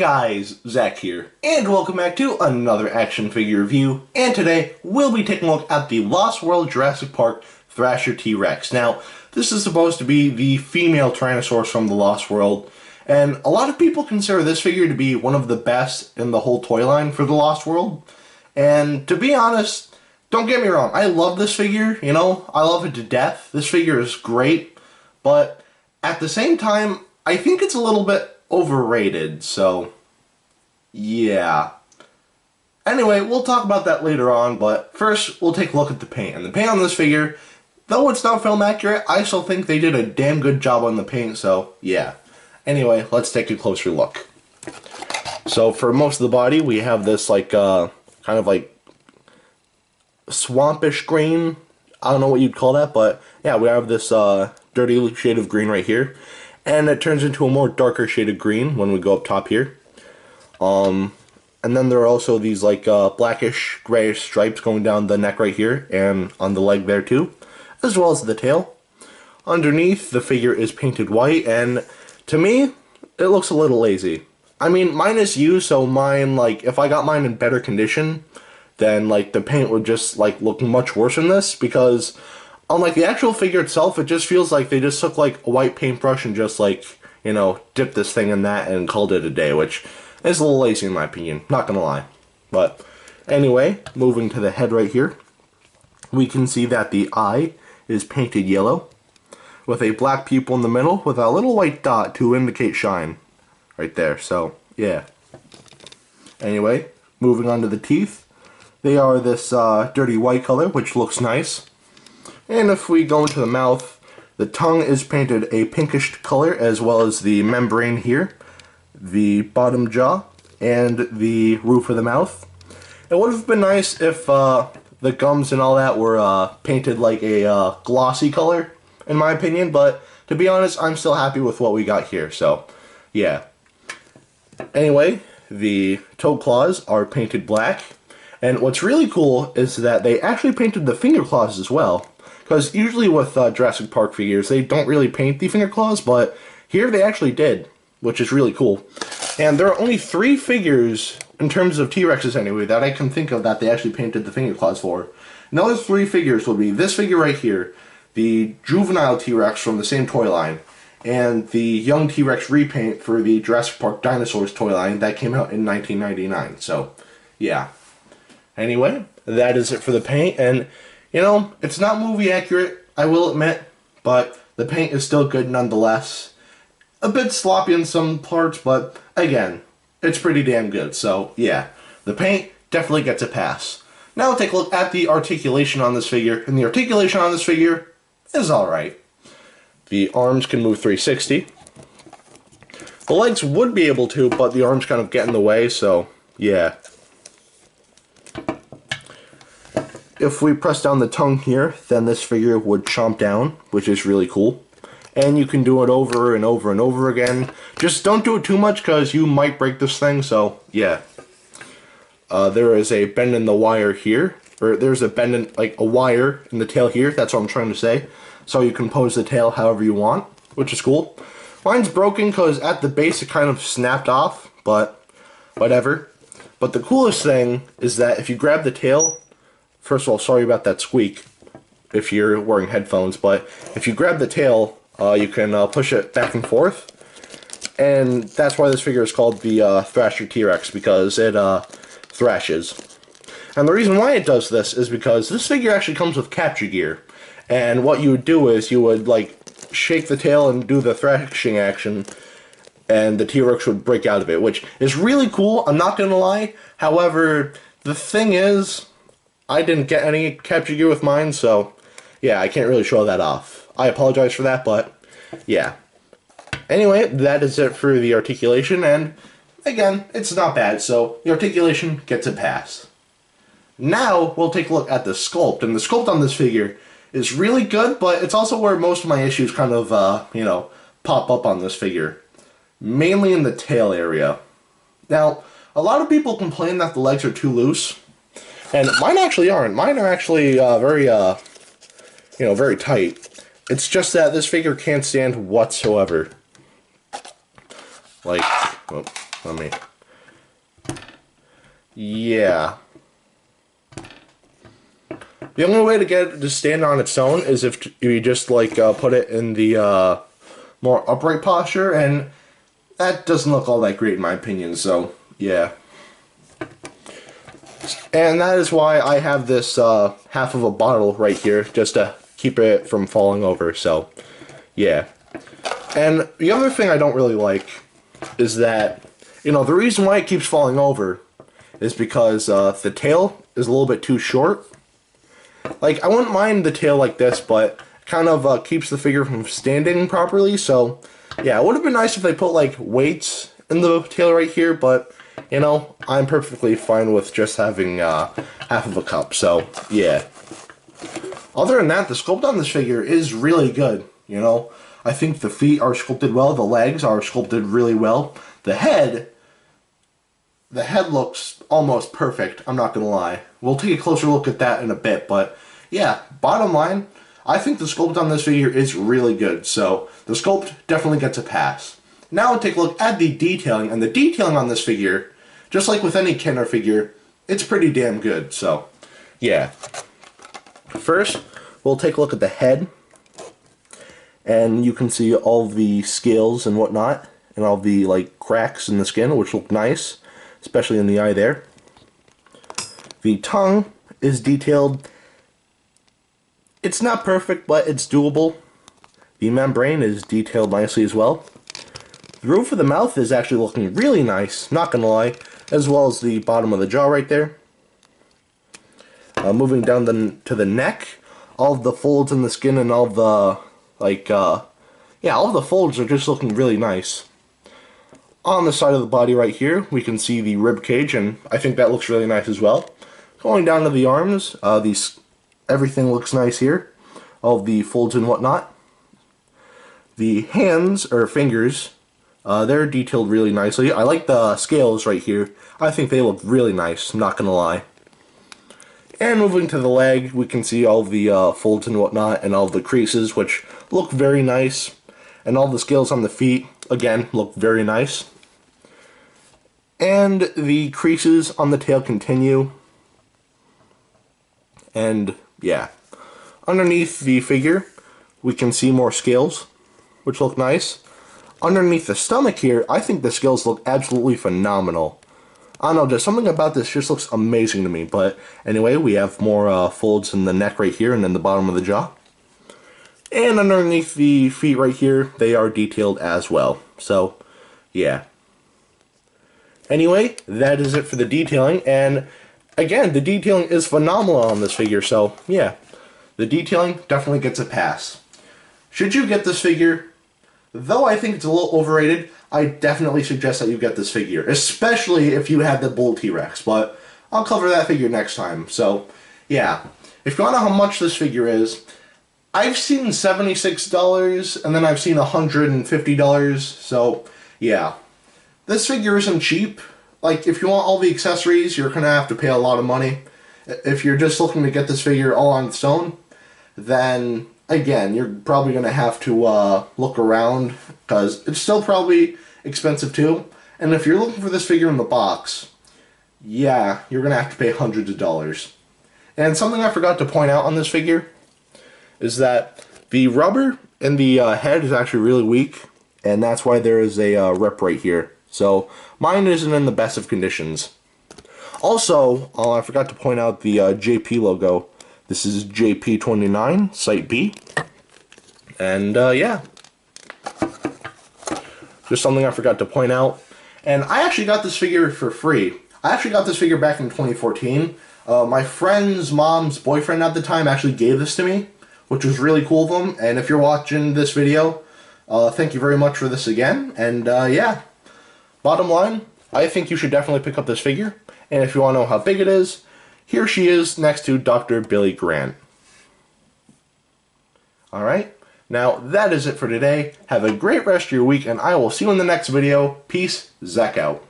guys, Zach here, and welcome back to another action figure review, and today we'll be taking a look at the Lost World Jurassic Park Thrasher T.rex. Now, this is supposed to be the female Tyrannosaurus from the Lost World, and a lot of people consider this figure to be one of the best in the whole toy line for the Lost World, and to be honest, don't get me wrong, I love this figure, I love it to death. This figure is great, but at the same time, I think it's a little bit overrated, so yeah. Anyway, we'll talk about that later on, but first we'll take a look at the paint. And the paint on this figure, though it's not film accurate, I still think they did a damn good job on the paint, so yeah. Anyway, let's take a closer look. So for most of the body, we have this kind of like swampish green. I don't know what you'd call that, but yeah, we have this dirty shade of green right here. And it turns into a more darker shade of green when we go up top here. And then there are also these like blackish, grayish stripes going down the neck right here and on the leg there too, as well as the tail. Underneath, the figure is painted white, and to me, it looks a little lazy. I mean, mine is used, so mine, like, if I got mine in better condition, then like the paint would just like look much worse than this, because unlike the actual figure itself, it just feels like they just took like a white paintbrush and just like, dipped this thing in that and called it a day, which is a little lazy in my opinion, not gonna lie. But anyway, moving to the head right here, we can see that the eye is painted yellow with a black pupil in the middle with a little white dot to indicate shine right there, so yeah. Anyway, moving on to the teeth, they are this dirty white color, which looks nice. And if we go into the mouth, the tongue is painted a pinkish color, as well as the membrane here, the bottom jaw, and the roof of the mouth. It would have been nice if the gums and all that were painted like a glossy color, in my opinion, but to be honest, I'm still happy with what we got here, so yeah. Anyway, the toe claws are painted black, and what's really cool is that they actually painted the finger claws as well. Because usually with Jurassic Park figures, they don't really paint the finger claws, but here they actually did, which is really cool. And there are only 3 figures, in terms of T-Rexes anyway, that I can think of that they actually painted the finger claws for. And those 3 figures would be this figure right here, the juvenile T-Rex from the same toy line, and the young T-Rex repaint for the Jurassic Park Dinosaurs toy line that came out in 1999. So, yeah. Anyway, that is it for the paint, and it's not movie accurate, I will admit, but the paint is still good nonetheless. A bit sloppy in some parts, but again, it's pretty damn good, so yeah. The paint definitely gets a pass. Now we'll take a look at the articulation on this figure, and the articulation on this figure is alright. The arms can move 360. The legs would be able to, but the arms kind of get in the way, so yeah. If we press down the tongue here, then this figure would chomp down, which is really cool. And you can do it over and over and over again. Just don't do it too much, because you might break this thing, so yeah. There is a bend in the wire here, or there's a bend in, like, a wire in the tail here, that's what I'm trying to say. So you can pose the tail however you want, which is cool. Mine's broken because at the base it kind of snapped off, but whatever. But the coolest thing is that if you grab the tail, first of all, sorry about that squeak if you're wearing headphones, but if you grab the tail, you can push it back and forth, and that's why this figure is called the Thrasher T.rex, because it thrashes. And the reason why it does this is because this figure actually comes with capture gear, and what you would do is you would like shake the tail and do the thrashing action, and the T-Rex would break out of it, which is really cool, I'm not gonna lie. However, the thing is, I didn't get any capture gear with mine, so yeah, I can't really show that off. I apologize for that, but yeah. Anyway, that is it for the articulation, and again, it's not bad, so the articulation gets a pass. Now, we'll take a look at the sculpt, and the sculpt on this figure is really good, but it's also where most of my issues kind of, pop up on this figure. Mainly in the tail area. Now, a lot of people complain that the legs are too loose. And mine actually aren't. Mine are actually very tight. It's just that this figure can't stand whatsoever. Like, well, let me yeah. The only way to get it to stand on its own is if you just like put it in the more upright posture, and that doesn't look all that great in my opinion, so yeah. And that is why I have this half of a bottle right here, just to keep it from falling over, so yeah. And the other thing I don't really like is that, you know, the reason why it keeps falling over is because the tail is a little bit too short. Like, I wouldn't mind the tail like this, but it kind of keeps the figure from standing properly, so yeah, it would have been nice if they put like weights in the tail right here, but you know, I'm perfectly fine with just having half of a cup, so yeah. Other than that, the sculpt on this figure is really good, you know. I think the feet are sculpted well, the legs are sculpted really well. The head looks almost perfect, I'm not gonna lie. We'll take a closer look at that in a bit, but yeah, bottom line, I think the sculpt on this figure is really good, so the sculpt definitely gets a pass. Now we'll take a look at the detailing, and the detailing on this figure, just like with any Kenner figure, it's pretty damn good, so yeah. First, we'll take a look at the head, and you can see all the scales and whatnot, and all the like cracks in the skin, which look nice, especially in the eye there. The tongue is detailed. It's not perfect, but it's doable. The membrane is detailed nicely as well. The roof of the mouth is actually looking really nice, not gonna lie, as well as the bottom of the jaw right there. Moving down to the neck, all of the folds in the skin and all the, yeah, all of the folds are just looking really nice. On the side of the body right here, we can see the rib cage, and I think that looks really nice as well. Going down to the arms, everything looks nice here. All of the folds and whatnot. The hands, or fingers, they're detailed really nicely. I like the scales right here. I think they look really nice, not gonna lie. And moving to the leg, we can see all the folds and whatnot, and all the creases, which look very nice. And all the scales on the feet, again, look very nice. And the creases on the tail continue. And yeah. Underneath the figure, we can see more scales, which look nice. Underneath the stomach here, I think the scales look absolutely phenomenal. I don't know, just something about this just looks amazing to me. But anyway, we have more folds in the neck right here and in the bottom of the jaw. And underneath the feet right here, they are detailed as well. So, yeah. Anyway, that is it for the detailing. And again, the detailing is phenomenal on this figure. So, yeah. The detailing definitely gets a pass. Should you get this figure? Though I think it's a little overrated, I definitely suggest that you get this figure, especially if you have the Bull T-Rex, but I'll cover that figure next time. So, yeah. If you want to know how much this figure is, I've seen $76, and then I've seen $150, so, yeah. This figure isn't cheap. Like, if you want all the accessories, you're going to have to pay a lot of money. If you're just looking to get this figure all on its own, then again, you're probably going to have to look around, because it's still probably expensive too. And if you're looking for this figure in the box, yeah, you're going to have to pay hundreds of dollars. And something I forgot to point out on this figure is that the rubber in the head is actually really weak, and that's why there is a rip right here. So mine isn't in the best of conditions. Also, I forgot to point out the JP logo. This is JP29, Site B. And, yeah. Just something I forgot to point out. And I actually got this figure for free. I actually got this figure back in 2014. My friend's mom's boyfriend at the time actually gave this to me, which was really cool of him. And if you're watching this video, thank you very much for this again. And, yeah. Bottom line, I think you should definitely pick up this figure. And if you want to know how big it is, here she is next to Dr. Billy Grant. Alright, now that is it for today. Have a great rest of your week, and I will see you in the next video. Peace, Zach out.